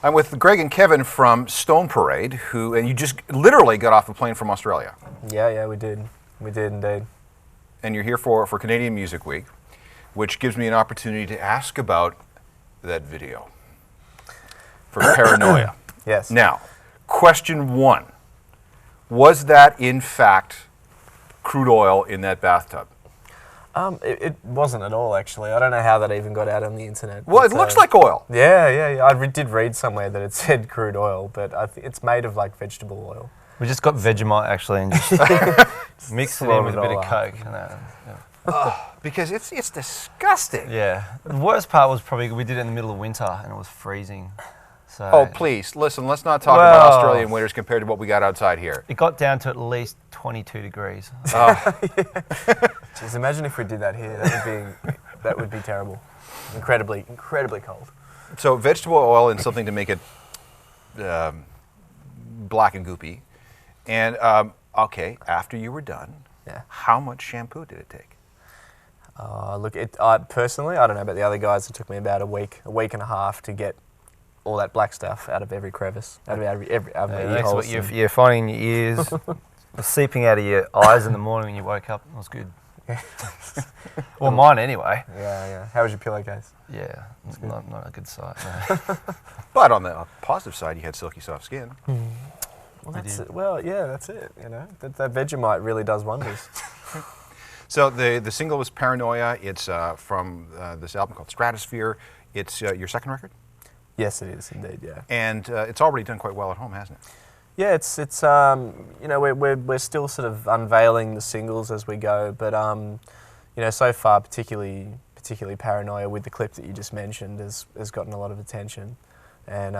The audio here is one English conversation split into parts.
I'm with Greg and Kevin from Stone Parade, and you just literally got off the plane from Australia. Yeah, we did. We did indeed. And you're here for Canadian Music Week, which gives me an opportunity to ask about that video for Paranoia. Yes. Now, question one. Was that, in fact, crude oil in that bathtub? It wasn't at all, actually. I don't know how that even got out on the internet. Well, it looks like oil. Yeah. I did read somewhere that it said crude oil, but it's made of like vegetable oil. We just got Vegemite actually and just mixed it in with a bit of Coke. Because it's disgusting. Yeah. The worst part was probably we did it in the middle of winter and it was freezing. So oh, please, listen, let's not talk about Australian winters compared to what we got outside here. It got down to at least 22 degrees. Jeez, imagine if we did that here. That would be terrible. Incredibly cold. So vegetable oil and something to make it black and goopy. And, okay, after you were done, how much shampoo did it take? Look, personally, I don't know about the other guys. It took me about a week and a half to get all that black stuff out of every crevice, out of every ear that's holes. what you're finding in your ears, seeping out of your eyes in the morning when you woke up. It was good. Well, mine anyway. Yeah. How was your pillowcase? Yeah, it's not a good sight. No. But on the positive side, you had silky soft skin. Well, that's it. Well, yeah, that's it. You know, that Vegemite really does wonders. So the single was Paranoia. It's from this album called Stratosphere. It's your second record? Yes, it is indeed. Yeah. And it's already done quite well at home, hasn't it? Yeah, it's you know, we're still sort of unveiling the singles as we go, but you know, so far particularly Paranoia with the clip that you just mentioned has gotten a lot of attention, and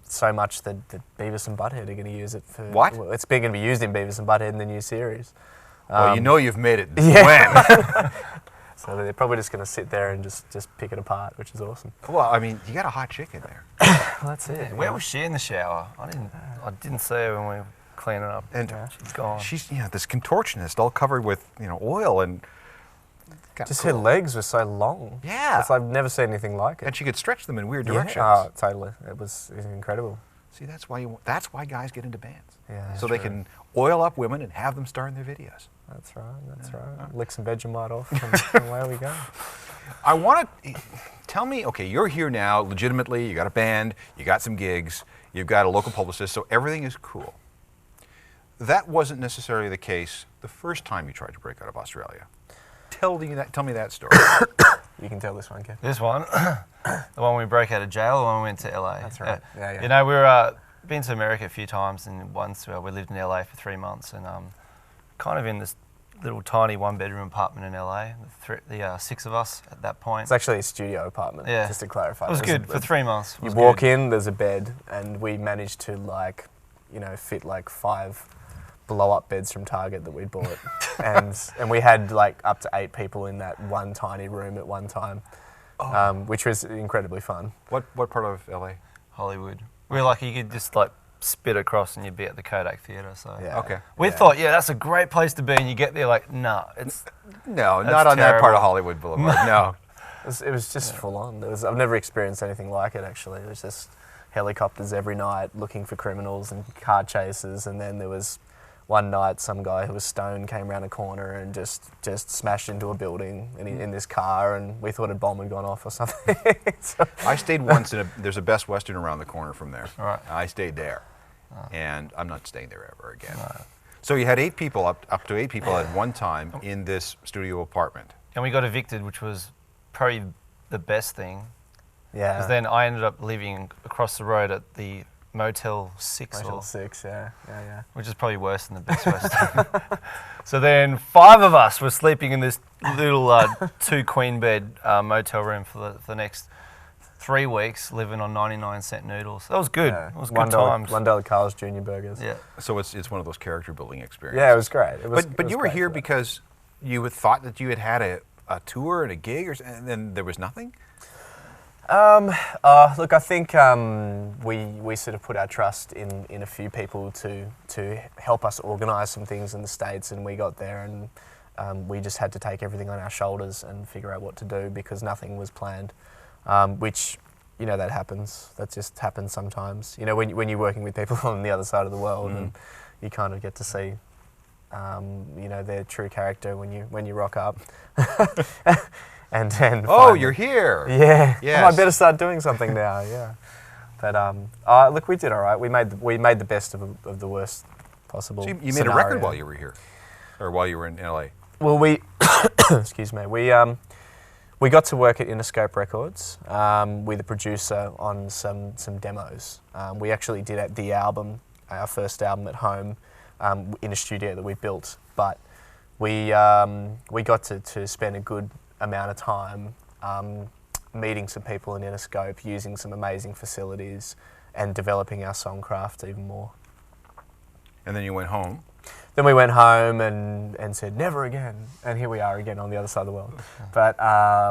so much that Beavis and Butthead are going to use it for. What? Well, it's going to be used in Beavis and Butthead in the new series. Well, you know you've made it. Yeah. When? So they're probably just going to sit there and just pick it apart, which is awesome. Well, I mean, you got a hot chick in there. Well, that's it. Where was she in the shower? I didn't see her when we were cleaning up. And she's gone. She's this contortionist, all covered with oil and. Just her legs were so long. Yeah. I've never seen anything like it. And she could stretch them in weird directions. Yeah, totally. It was incredible. See, that's why guys get into bands. Yeah. So they can oil up women and have them star in their videos. That's right. Lick some Vegemite off and away we go. I want to tell me, okay, you're here now legitimately, you got a band, you got some gigs, you've got a local publicist, so everything is cool. That wasn't necessarily the case the first time you tried to break out of Australia. Tell me that story. You can tell this one, Kev. This one, the one we broke out of jail, the one we went to LA. That's right. Yeah. You know, we were been to America a few times, and once we lived in LA for 3 months, and kind of in this little tiny one-bedroom apartment in LA. The 6 of us at that point. It's actually a studio apartment. Yeah. Just to clarify. It was good for 3 months. You walk in, there's a bed, and we managed to fit like 5 blow-up beds from Target that we bought, and we had like up to 8 people in that one tiny room at one time, which was incredibly fun. What part of LA? Hollywood. We were lucky you could just like spit across and you'd be at the Kodak Theatre. So okay, we thought, that's a great place to be, and you get there like, not on that part of Hollywood Boulevard. No, it was just full on. I've never experienced anything like it actually. It was just helicopters every night looking for criminals and car chases, and then there was. One night, some guy who was stoned came around a corner and just smashed into a building in this car, and we thought a bomb had gone off or something. So. I stayed once there's a Best Western around the corner from there. Right. I stayed there, and I'm not staying there ever again. So you had 8 people, up to 8 people at one time in this studio apartment. And we got evicted, which was probably the best thing. Yeah. Because then I ended up living across the road at the Motel 6. Motel 6, yeah. Which is probably worse than the Best Western. So then 5 of us were sleeping in this little 2-queen bed motel room for the next 3 weeks, living on 99-cent noodles. That was good. It was good times. $1 Carl's Jr. burgers. Yeah. So it's one of those character building experiences. Yeah, it was great. But you were here because you had thought that you had a tour and a gig, and then there was nothing? Look, I think we sort of put our trust in a few people to help us organise some things in the States, and we got there and we just had to take everything on our shoulders and figure out what to do because nothing was planned, which you know, that happens. That just happens sometimes. You know, when you're working with people on the other side of the world, and you kind of get to see, you know, their true character when you rock up. and then You're here. Yeah. Yes. Oh, I better start doing something now. Yeah. But look, we did all right. We made the best of the worst possible. So you made scenario. a record while you were here, or while you were in LA. Well, excuse me. We got to work at Interscope Records with a producer on some demos. We actually did the album, our first album at home, in a studio that we built. But we got to spend a good amount of time meeting some people in Interscope, using some amazing facilities, and developing our songcraft even more. And then you went home. Then we went home and said, never again. And here we are again on the other side of the world. But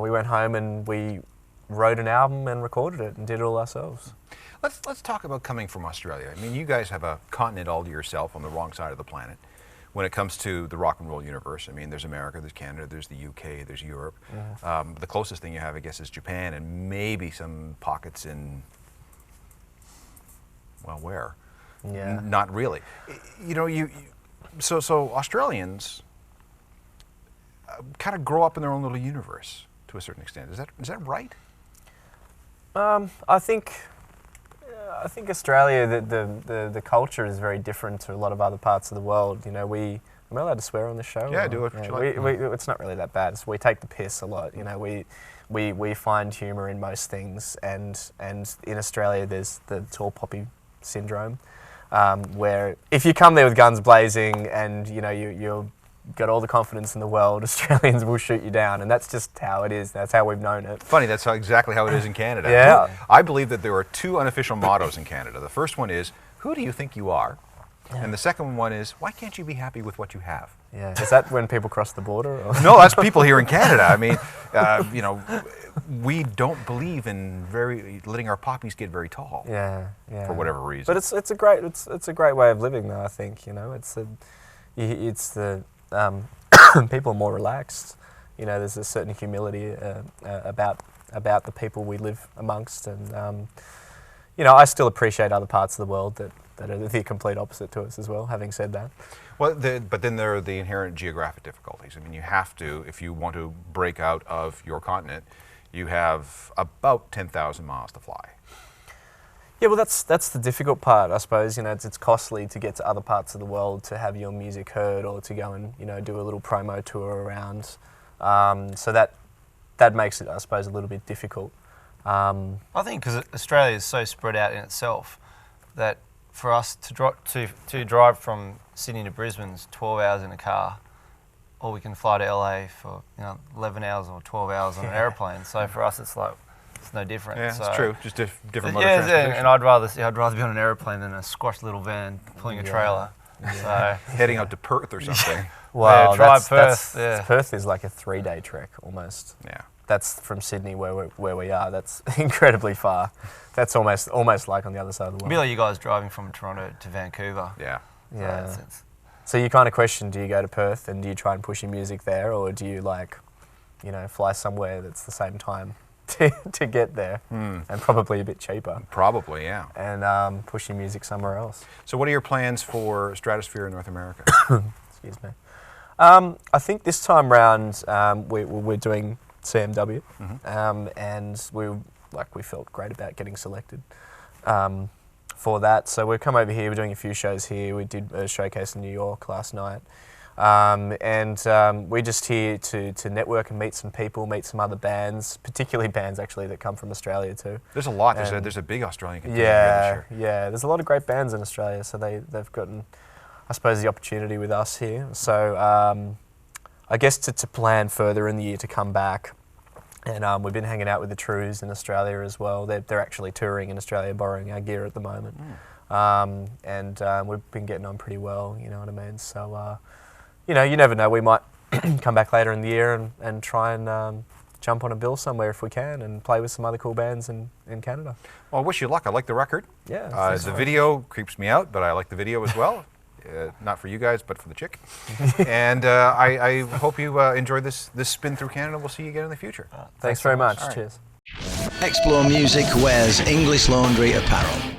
we went home and we wrote an album and recorded it and did it all ourselves. Let's talk about coming from Australia. I mean, you guys have a continent all to yourself on the wrong side of the planet when it comes to the rock and roll universe. I mean, there's America, there's Canada, there's the UK, there's Europe. The closest thing you have, I guess, is Japan, and maybe some pockets in, well, where? Yeah. Not really. You know, so Australians kind of grow up in their own little universe to a certain extent. Is that right? I think Australia, the culture is very different to a lot of other parts of the world. You know, am I allowed to swear on this show? Yeah, do it. It's not really that bad. We take the piss a lot. You know, we find humour in most things, and in Australia there's the tall poppy syndrome, where if you come there with guns blazing and you know you've got all the confidence in the world, Australians will shoot you down, and that's just how it is. That's how we've known it. Funny, that's exactly how it is in Canada. Yeah. I believe that there are two unofficial mottos in Canada. The first one is, who do you think you are? Yeah. And the second one is, why can't you be happy with what you have? Yeah. Is that when people cross the border? Or? No, that's people here in Canada. I mean, you know, we don't believe in letting our poppies get very tall. Yeah, yeah. For whatever reason. But it's a great way of living, though. I think, you know, it's the people are more relaxed. You know, there's a certain humility about the people we live amongst, and you know, I still appreciate other parts of the world that are the complete opposite to us as well. Having said that, well, but then there are the inherent geographic difficulties. I mean, you have to, if you want to break out of your continent, you have about 10,000 miles to fly. Yeah, well, that's the difficult part, I suppose. You know, it's costly to get to other parts of the world to have your music heard, or to go and, you know, do a little promo tour around. So that makes it, I suppose, a little bit difficult. I think because Australia is so spread out in itself that for us to drive from Sydney to Brisbane is 12 hours in a car, or we can fly to LA for 11 hours or 12 hours on an airplane. So for us, it's like, it's no different. Yeah, so it's true. Just different mode of transportation. And I'd rather be on an airplane than a squashed little van pulling a trailer. So heading out to Perth or something. Well, Perth is like a 3-day trek almost. Yeah. That's from Sydney where we are. That's incredibly far. That's almost like on the other side of the world. It'd be like you guys driving from Toronto to Vancouver. Yeah. Yeah. So you kind of question, do you go to Perth and do you try and push your music there, or do you fly somewhere that's the same time to get there and probably a bit cheaper? Probably, yeah. And push your music somewhere else. So what are your plans for Stratosphere in North America? Excuse me. I think this time round we're doing CMW, and we felt great about getting selected for that. So we've come over here. We're doing a few shows here. We did a showcase in New York last night, and we're just here to network and meet some people, meet some other bands, particularly bands actually that come from Australia too. There's a lot. There's a big Australian contingent here this year. Yeah. There's a lot of great bands in Australia, so they've gotten, I suppose, the opportunity with us here. So I guess to plan further in the year to come back. And we've been hanging out with the Trues in Australia as well. They're actually touring in Australia, borrowing our gear at the moment. And we've been getting on pretty well, you know what I mean? So, you never know. We might come back later in the year and try and jump on a bill somewhere if we can, and play with some other cool bands in Canada. Well, I wish you luck. I like the record. Yeah. The video creeps me out, but I like the video as well. Not for you guys, but for the chick. And I hope you enjoyed this spin through Canada. We'll see you again in the future. Thanks very much. Right. Cheers. Explore Music wears English Laundry apparel.